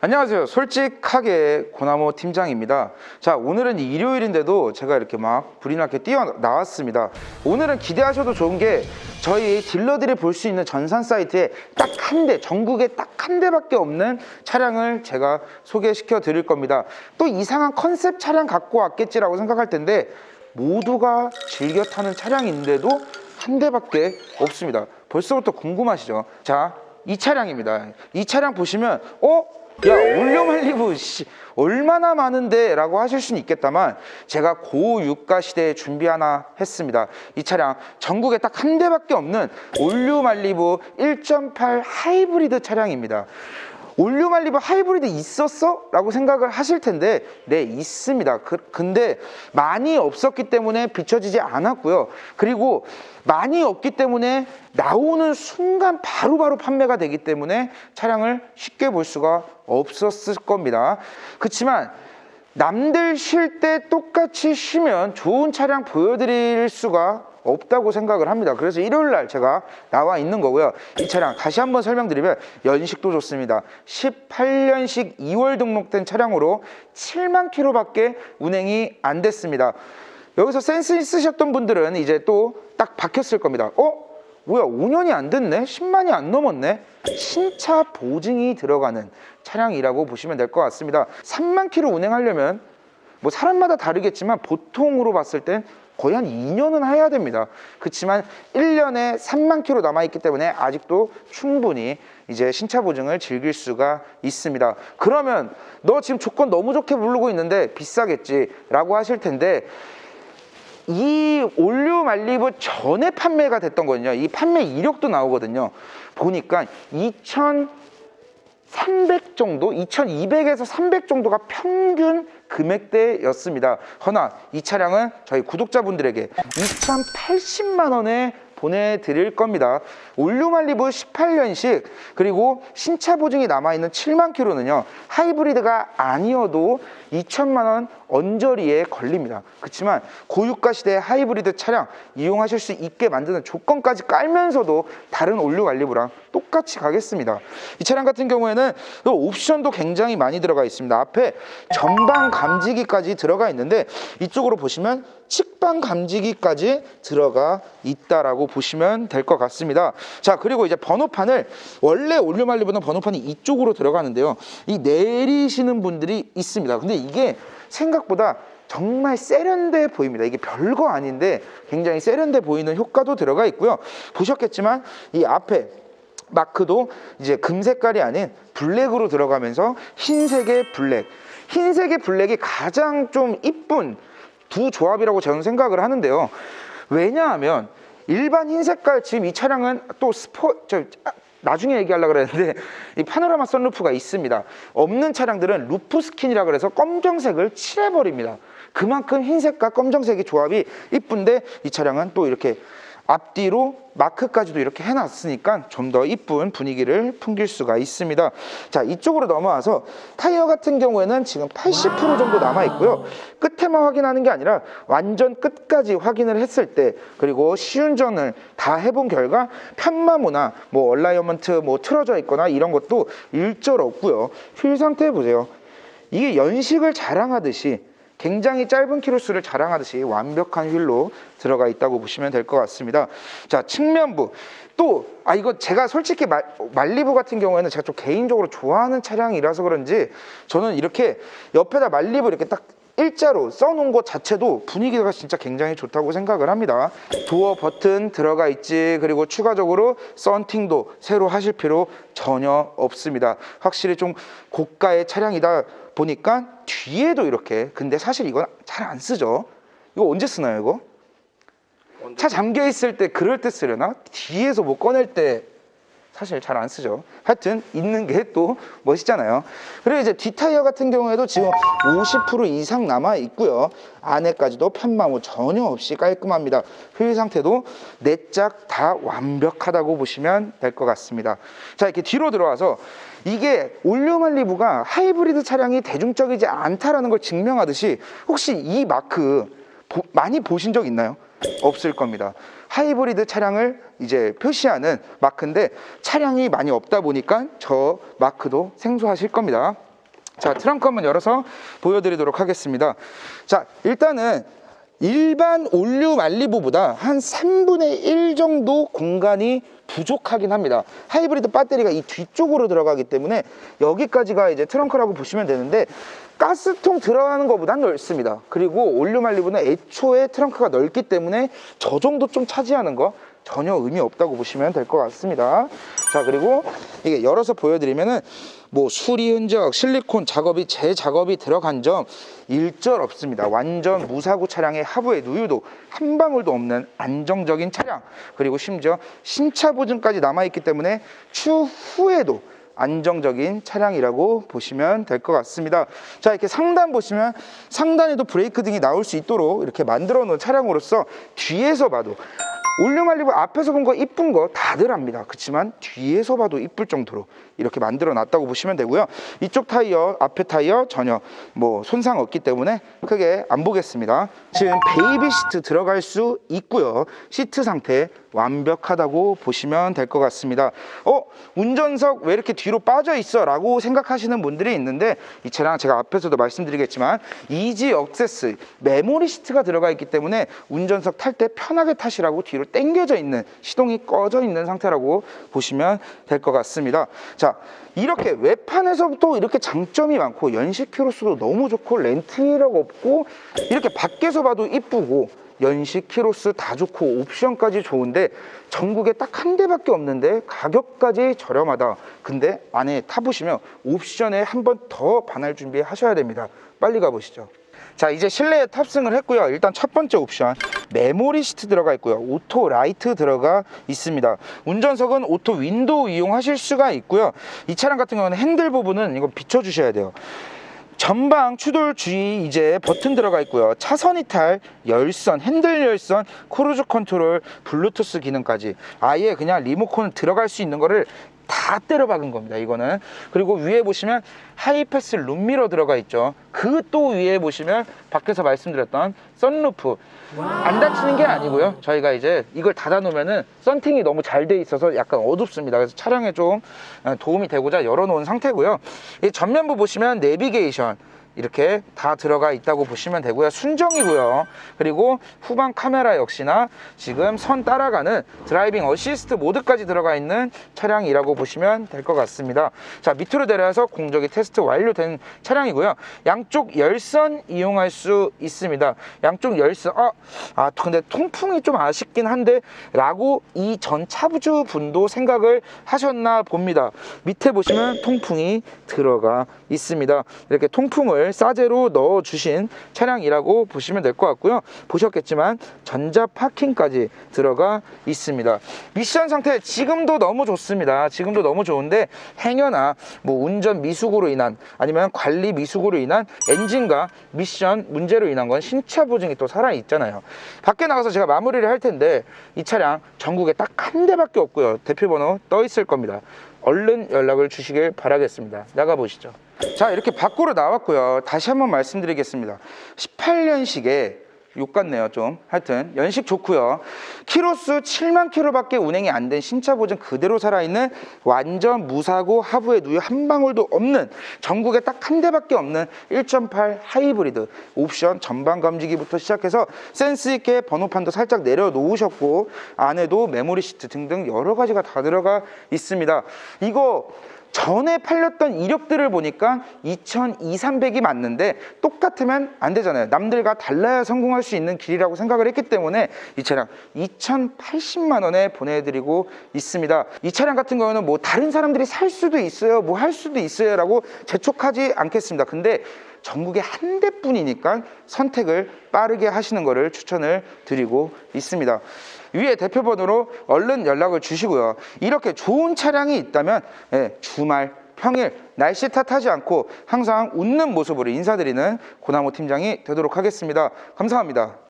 안녕하세요. 솔직하게 고나모 팀장입니다. 자, 오늘은 일요일인데도 제가 이렇게 막 불이 나게 뛰어나왔습니다. 오늘은 기대하셔도 좋은 게 저희 딜러들이 볼 수 있는 전산 사이트에 딱 한 대, 전국에 딱 한 대밖에 없는 차량을 제가 소개시켜 드릴 겁니다. 또 이상한 컨셉 차량 갖고 왔겠지라고 생각할 텐데 모두가 즐겨 타는 차량인데도 한 대밖에 없습니다. 벌써부터 궁금하시죠? 자, 이 차량입니다. 이 차량 보시면 야, 올려말리부 얼마나 많은데 라고 하실 수는 있겠다만 제가 고유가 시대에 준비 하나 했습니다. 이 차량 전국에 딱 한 대밖에 없는 올류말리부 1.8 하이브리드 차량입니다. 올류말리부 하이브리드 있었어? 라고 생각을 하실 텐데 네, 있습니다. 근데 많이 없었기 때문에 비춰지지 않았고요. 그리고 많이 없기 때문에 나오는 순간 바로바로 판매가 되기 때문에 차량을 쉽게 볼 수가 없었을 겁니다. 그렇지만 남들 쉴 때 똑같이 쉬면 좋은 차량 보여드릴 수가 없다고 생각을 합니다. 그래서 일요일날 제가 나와 있는 거고요. 이 차량 다시 한번 설명드리면 연식도 좋습니다. 18년식 2월 등록된 차량으로 7만 킬로밖에 운행이 안 됐습니다. 여기서 센스 있으셨던 분들은 이제 또 딱 박혔을 겁니다. 뭐야, 5년이 안 됐네? 10만이 안 넘었네? 신차 보증이 들어가는 차량이라고 보시면 될 것 같습니다. 3만 킬로 운행하려면 뭐 사람마다 다르겠지만 보통으로 봤을 땐 거의 한 2년은 해야 됩니다. 그렇지만 1년에 3만 킬로 남아있기 때문에 아직도 충분히 이제 신차 보증을 즐길 수가 있습니다. 그러면 너 지금 조건 너무 좋게 부르고 있는데 비싸겠지 라고 하실 텐데 이 올류말리부 전에 판매가 됐던 거거든요. 이 판매 이력도 나오거든요. 보니까 2,300 정도, 2,200에서 300 정도가 평균 금액대였습니다. 허나 이 차량은 저희 구독자분들에게 2,080만 원에 보내드릴 겁니다. 올류말리부 18년식 그리고 신차 보증이 남아있는 7만 킬로는요 하이브리드가 아니어도 2천만 원 언저리에 걸립니다. 그렇지만 고유가 시대의 하이브리드 차량 이용하실 수 있게 만드는 조건까지 깔면서도 다른 올류말리부랑 똑같이 가겠습니다. 이 차량 같은 경우에는 옵션도 굉장히 많이 들어가 있습니다. 앞에 전방 감지기까지 들어가 있는데 이쪽으로 보시면 측방 감지기까지 들어가 있다라고 보시면 될 것 같습니다. 자, 그리고 이제 번호판을 원래 올류말리부는 번호판이 이쪽으로 들어가는데요. 이 내리시는 분들이 있습니다. 근데 이게 생각보다 정말 세련돼 보입니다. 이게 별거 아닌데 굉장히 세련돼 보이는 효과도 들어가 있고요. 보셨겠지만 이 앞에 마크도 이제 금색깔이 아닌 블랙으로 들어가면서 흰색의 블랙, 흰색의 블랙이 가장 좀 이쁜 두 조합이라고 저는 생각을 하는데요. 왜냐하면 일반 흰 색깔, 지금 이 차량은 또 나중에 얘기하려고 그랬는데 이 파노라마 선루프가 있습니다. 없는 차량들은 루프 스킨이라 그래서 검정색을 칠해버립니다. 그만큼 흰색과 검정색의 조합이 이쁜데 이 차량은 또 이렇게 앞뒤로 마크까지도 이렇게 해놨으니까 좀 더 이쁜 분위기를 풍길 수가 있습니다. 자, 이쪽으로 넘어와서 타이어 같은 경우에는 지금 80% 정도 남아있고요. 끝에만 확인하는 게 아니라 완전 끝까지 확인을 했을 때 그리고 시운전을 다 해본 결과 편마모나 뭐 얼라이먼트 뭐 틀어져 있거나 이런 것도 일절 없고요. 휠 상태 보세요. 이게 연식을 자랑하듯이 굉장히 짧은 키로수를 자랑하듯이 완벽한 휠로 들어가 있다고 보시면 될 것 같습니다. 자, 측면부 또 이거 제가 솔직히 말리부 같은 경우에는 제가 좀 개인적으로 좋아하는 차량이라서 그런지 저는 이렇게 옆에다 말리부 이렇게 딱 일자로 써놓은 것 자체도 분위기가 진짜 굉장히 좋다고 생각을 합니다. 도어 버튼 들어가 있지, 그리고 추가적으로 썬팅도 새로 하실 필요 전혀 없습니다. 확실히 좀 고가의 차량이다 보니까 뒤에도 이렇게, 근데 사실 이건 잘 안 쓰죠. 이거 언제 쓰나요, 이거? 차 잠겨 있을 때 그럴 때 쓰려나? 뒤에서 뭐 꺼낼 때 사실 잘 안 쓰죠. 하여튼 있는 게 또 멋있잖아요. 그리고 이제 뒷타이어 같은 경우에도 지금 50% 이상 남아 있고요. 안에까지도 편마모 전혀 없이 깔끔합니다. 휠 상태도 네 짝 다 완벽하다고 보시면 될 것 같습니다. 자, 이렇게 뒤로 들어와서 이게 올류말리부가 하이브리드 차량이 대중적이지 않다라는 걸 증명하듯이 혹시 이 마크 많이 보신 적 있나요? 없을 겁니다. 하이브리드 차량을 이제 표시하는 마크인데 차량이 많이 없다 보니까 저 마크도 생소하실 겁니다. 자, 트렁크 한번 열어서 보여드리도록 하겠습니다. 자, 일단은 일반 올류 말리부보다 한 3분의 1 정도 공간이 부족하긴 합니다. 하이브리드 배터리가 이 뒤쪽으로 들어가기 때문에 여기까지가 이제 트렁크라고 보시면 되는데, 가스통 들어가는 것보단 넓습니다. 그리고 올류 말리부는 애초에 트렁크가 넓기 때문에 저 정도 좀 차지하는 거 전혀 의미 없다고 보시면 될 것 같습니다. 자, 그리고 이게 열어서 보여드리면은 뭐 수리 흔적, 실리콘 작업이, 재작업이 들어간 점 일절 없습니다. 완전 무사고 차량의 하부에 누유도 한 방울도 없는 안정적인 차량, 그리고 심지어 신차 보증까지 남아있기 때문에 추후에도 안정적인 차량이라고 보시면 될 것 같습니다. 자, 이렇게 상단 보시면 상단에도 브레이크 등이 나올 수 있도록 이렇게 만들어 놓은 차량으로서 뒤에서 봐도 올류 말리부 앞에서 본 거 이쁜 거 다들 압니다. 그렇지만 뒤에서 봐도 이쁠 정도로 이렇게 만들어 놨다고 보시면 되고요. 이쪽 타이어, 앞에 타이어 전혀 뭐 손상 없기 때문에 크게 안 보겠습니다. 지금 베이비 시트 들어갈 수 있고요. 시트 상태 완벽하다고 보시면 될 것 같습니다. 운전석 왜 이렇게 뒤로 빠져 있어? 라고 생각하시는 분들이 있는데, 이 차량 제가 앞에서도 말씀드리겠지만 이지 억세스 메모리 시트가 들어가 있기 때문에 운전석 탈 때 편하게 타시라고 뒤로 당겨져 있는, 시동이 꺼져 있는 상태라고 보시면 될 것 같습니다. 자, 이렇게 외판에서부터 이렇게 장점이 많고 연식 키로수도 너무 좋고 렌트이라고 없고 이렇게 밖에서 봐도 이쁘고 연식 키로수 다 좋고 옵션까지 좋은데 전국에 딱 한 대밖에 없는데 가격까지 저렴하다. 근데 안에 타보시면 옵션에 한 번 더 반할 준비 하셔야 됩니다. 빨리 가보시죠. 자, 이제 실내에 탑승을 했고요. 일단 첫 번째 옵션 메모리 시트 들어가 있고요. 오토 라이트 들어가 있습니다. 운전석은 오토 윈도우 이용하실 수가 있고요. 이 차량 같은 경우는 핸들 부분은 이거 비춰주셔야 돼요. 전방 추돌 주의 이제 버튼 들어가 있고요. 차선 이탈, 열선, 핸들 열선, 크루즈 컨트롤, 블루투스 기능까지 아예 그냥 리모컨 들어갈 수 있는 거를 다 때려 박은 겁니다, 이거는. 그리고 위에 보시면 하이패스 룸미러 들어가 있죠. 그 또 위에 보시면 밖에서 말씀드렸던 선루프. 안 닫히는 게 아니고요. 저희가 이제 이걸 닫아 놓으면은 썬팅이 너무 잘 돼 있어서 약간 어둡습니다. 그래서 차량에 좀 도움이 되고자 열어 놓은 상태고요. 이 전면부 보시면 내비게이션 이렇게 다 들어가 있다고 보시면 되고요. 순정이고요. 그리고 후방 카메라 역시나 지금 선 따라가는 드라이빙 어시스트 모드까지 들어가 있는 차량이라고 보시면 될 것 같습니다. 자, 밑으로 내려와서 공조기 테스트 완료된 차량이고요. 양쪽 열선 이용할 수 있습니다. 양쪽 열선, 근데 통풍이 좀 아쉽긴 한데 라고 이 전 차주 분도 생각을 하셨나 봅니다. 밑에 보시면 통풍이 들어가 있습니다. 이렇게 통풍을 싸제로 넣어 주신 차량이라고 보시면 될 것 같고요. 보셨겠지만 전자 파킹까지 들어가 있습니다. 미션 상태 지금도 너무 좋습니다. 지금도 너무 좋은데 행여나 뭐 운전 미숙으로 인한 아니면 관리 미숙으로 인한 엔진과 미션 문제로 인한 건 신차 보증이 또 살아 있잖아요. 밖에 나가서 제가 마무리를 할 텐데 이 차량 전국에 딱 한 대밖에 없고요. 대표번호 떠 있을 겁니다. 얼른 연락을 주시길 바라겠습니다. 나가보시죠. 자, 이렇게 밖으로 나왔고요. 다시 한번 말씀드리겠습니다. 18년식에 욕 같네요, 좀. 하여튼 연식 좋고요. 키로수 7만 킬로밖에 운행이 안 된 신차 보증 그대로 살아있는 완전 무사고 하부에 누유 한 방울도 없는 전국에 딱 한 대밖에 없는 1.8 하이브리드 옵션 전방 감지기부터 시작해서 센스 있게 번호판도 살짝 내려놓으셨고 안에도 메모리 시트 등등 여러 가지가 다 들어가 있습니다. 이거 전에 팔렸던 이력들을 보니까 2200, 300이 맞는데 똑같으면 안 되잖아요. 남들과 달라야 성공할 수 있는 길이라고 생각을 했기 때문에 이 차량 2080만 원에 보내드리고 있습니다. 이 차량 같은 경우는 뭐 다른 사람들이 살 수도 있어요, 뭐 할 수도 있어요 라고 재촉하지 않겠습니다. 근데 전국에 한 대뿐이니까 선택을 빠르게 하시는 것을 추천을 드리고 있습니다. 위에 대표번호로 얼른 연락을 주시고요. 이렇게 좋은 차량이 있다면 주말, 평일, 날씨 탓하지 않고 항상 웃는 모습으로 인사드리는 고나무 팀장이 되도록 하겠습니다. 감사합니다.